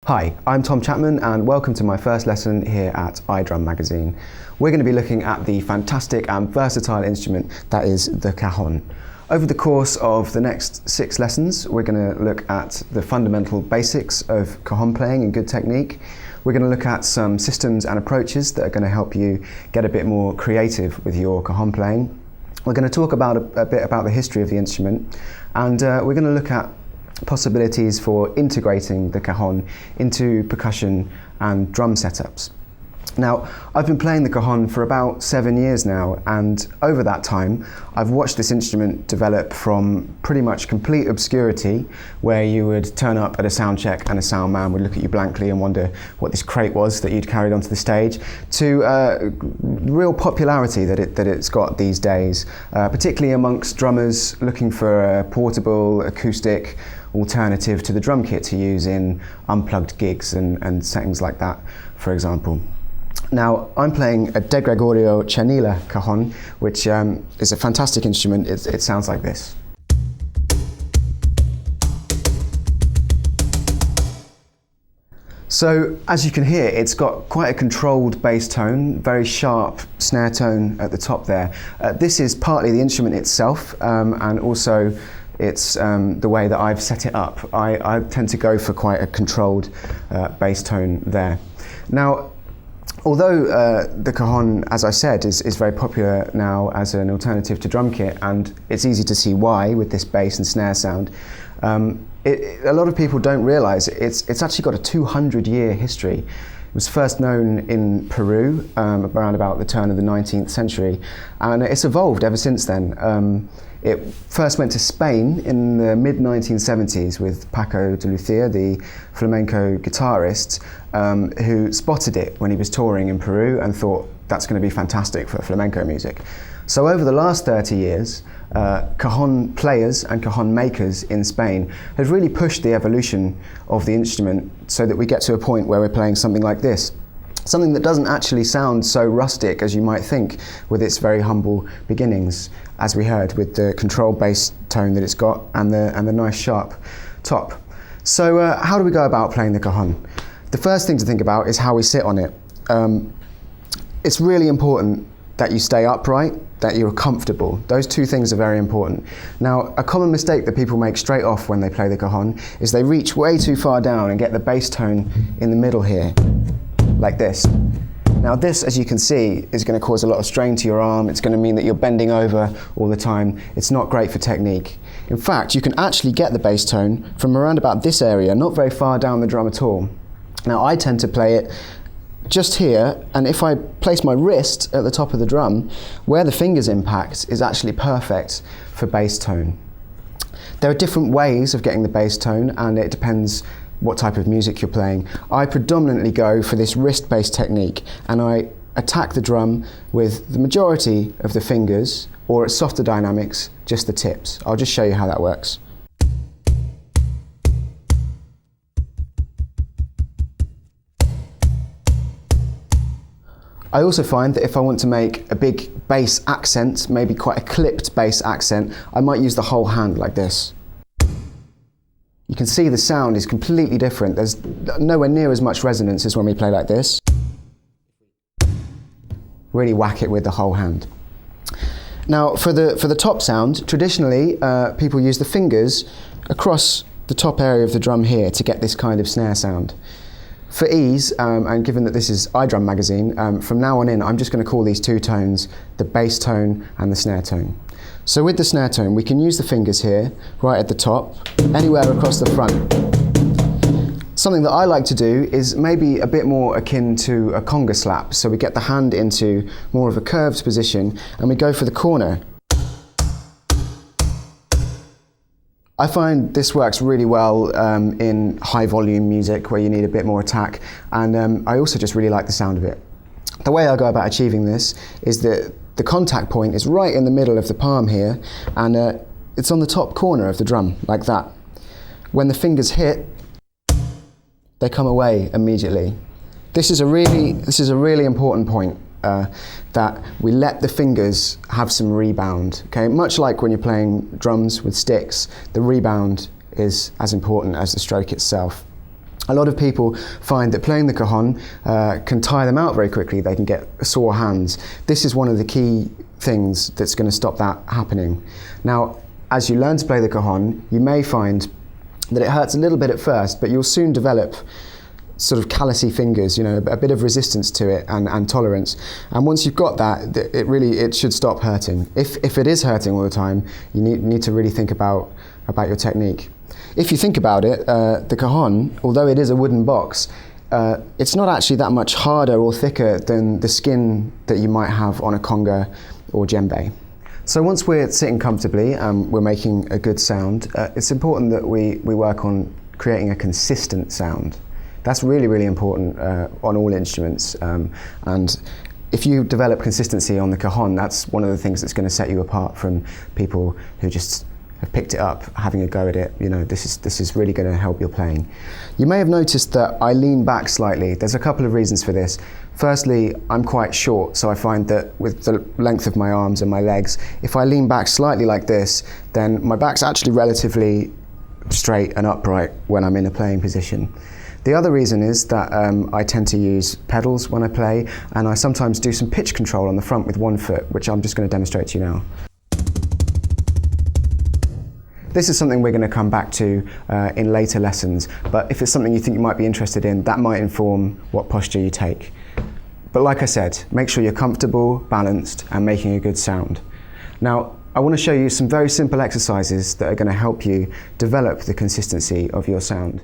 Hi, I'm Tom Chapman and welcome to my first lesson here at iDrum magazine. We're going to be looking at the fantastic and versatile instrument that is the cajon. Over the course of the next 6 lessons, we're going to look at the fundamental basics of cajon playing and good technique. We're going to look at some systems and approaches that are going to help you get a bit more creative with your cajon playing. We're going to talk about a bit about the history of the instrument, and we're going to look at possibilities for integrating the cajon into percussion and drum setups. Now, I've been playing the cajon for about 7 years now, and over that time I've watched this instrument develop from pretty much complete obscurity, where you would turn up at a sound check and a sound man would look at you blankly and wonder what this crate was that you'd carried onto the stage, to real popularity that it's got these days, particularly amongst drummers looking for a portable acoustic alternative to the drum kit to use in unplugged gigs and settings like that, for example. Now, I'm playing a De Gregorio Chanila cajon, which is a fantastic instrument. It sounds like this. So, as you can hear, it's got quite a controlled bass tone, very sharp snare tone at the top there. This is partly the instrument itself, and also it's the way that I've set it up. I tend to go for quite a controlled bass tone there. Now, although the cajon, as I said, is very popular now as an alternative to drum kit, and it's easy to see why with this bass and snare sound, a lot of people don't realise it's actually got a 200-year history. It was first known in Peru around about the turn of the 19th century, and it's evolved ever since then. It first went to Spain in the mid-1970s with Paco de Lucia, the flamenco guitarist, who spotted it when he was touring in Peru and thought that's going to be fantastic for flamenco music. So over the last 30 years, cajon players and cajon makers in Spain have really pushed the evolution of the instrument so that we get to a point where we're playing something like this. Something that doesn't actually sound so rustic as you might think with its very humble beginnings, as we heard with the controlled bass tone that it's got and the nice sharp top. So how do we go about playing the cajon? The first thing to think about is how we sit on it. It's really important that you stay upright, that you're comfortable. Those two things are very important. Now, a common mistake that people make straight off when they play the cajon is they reach way too far down and get the bass tone in the middle here, like this. Now this, as you can see, is going to cause a lot of strain to your arm. It's going to mean that you're bending over all the time. It's not great for technique. In fact, you can actually get the bass tone from around about this area, not very far down the drum at all. Now I tend to play it just here, and if I place my wrist at the top of the drum, where the fingers impact is actually perfect for bass tone. There are different ways of getting the bass tone, and it depends what type of music you're playing. I predominantly go for this wrist-based technique, and I attack the drum with the majority of the fingers, or at softer dynamics, just the tips. I'll just show you how that works. I also find that if I want to make a big bass accent, maybe quite a clipped bass accent, I might use the whole hand like this. You can see the sound is completely different. There's nowhere near as much resonance as when we play like this. Really whack it with the whole hand. Now, for the top sound, traditionally people use the fingers across the top area of the drum here to get this kind of snare sound. For ease, and given that this is iDrum magazine, from now on in I'm just going to call these two tones the bass tone and the snare tone. So with the snare tone, we can use the fingers here, right at the top, anywhere across the front. Something that I like to do is maybe a bit more akin to a conga slap, so we get the hand into more of a curved position and we go for the corner. I find this works really well in high volume music where you need a bit more attack, and I also just really like the sound of it. The way I go about achieving this is that the contact point is right in the middle of the palm here, and it's on the top corner of the drum, like that. When the fingers hit, they come away immediately. This is a really important point, that we let the fingers have some rebound. Okay, much like when you're playing drums with sticks, the rebound is as important as the stroke itself. A lot of people find that playing the cajon can tire them out very quickly. They can get sore hands. This is one of the key things that's going to stop that happening. Now, as you learn to play the cajon, you may find that it hurts a little bit at first, but you'll soon develop sort of callousy fingers, you know, a bit of resistance to it and tolerance. And once you've got that, it should stop hurting. If it is hurting all the time, you need to really think about your technique. If you think about it, the cajon, although it is a wooden box, it's not actually that much harder or thicker than the skin that you might have on a conga or djembe. So once we're sitting comfortably and we're making a good sound, it's important that we work on creating a consistent sound. That's really, really important on all instruments. And if you develop consistency on the cajon, that's one of the things that's going to set you apart from people who just have picked it up, having a go at it. You know, this is really going to help your playing. You may have noticed that I lean back slightly. There's a couple of reasons for this. Firstly, I'm quite short, so I find that with the length of my arms and my legs, if I lean back slightly like this, then my back's actually relatively straight and upright when I'm in a playing position. The other reason is that I tend to use pedals when I play, and I sometimes do some pitch control on the front with one foot, which I'm just going to demonstrate to you now. This is something we're going to come back to in later lessons, but if it's something you think you might be interested in, that might inform what posture you take. But like I said, make sure you're comfortable, balanced, and making a good sound. Now, I want to show you some very simple exercises that are going to help you develop the consistency of your sound.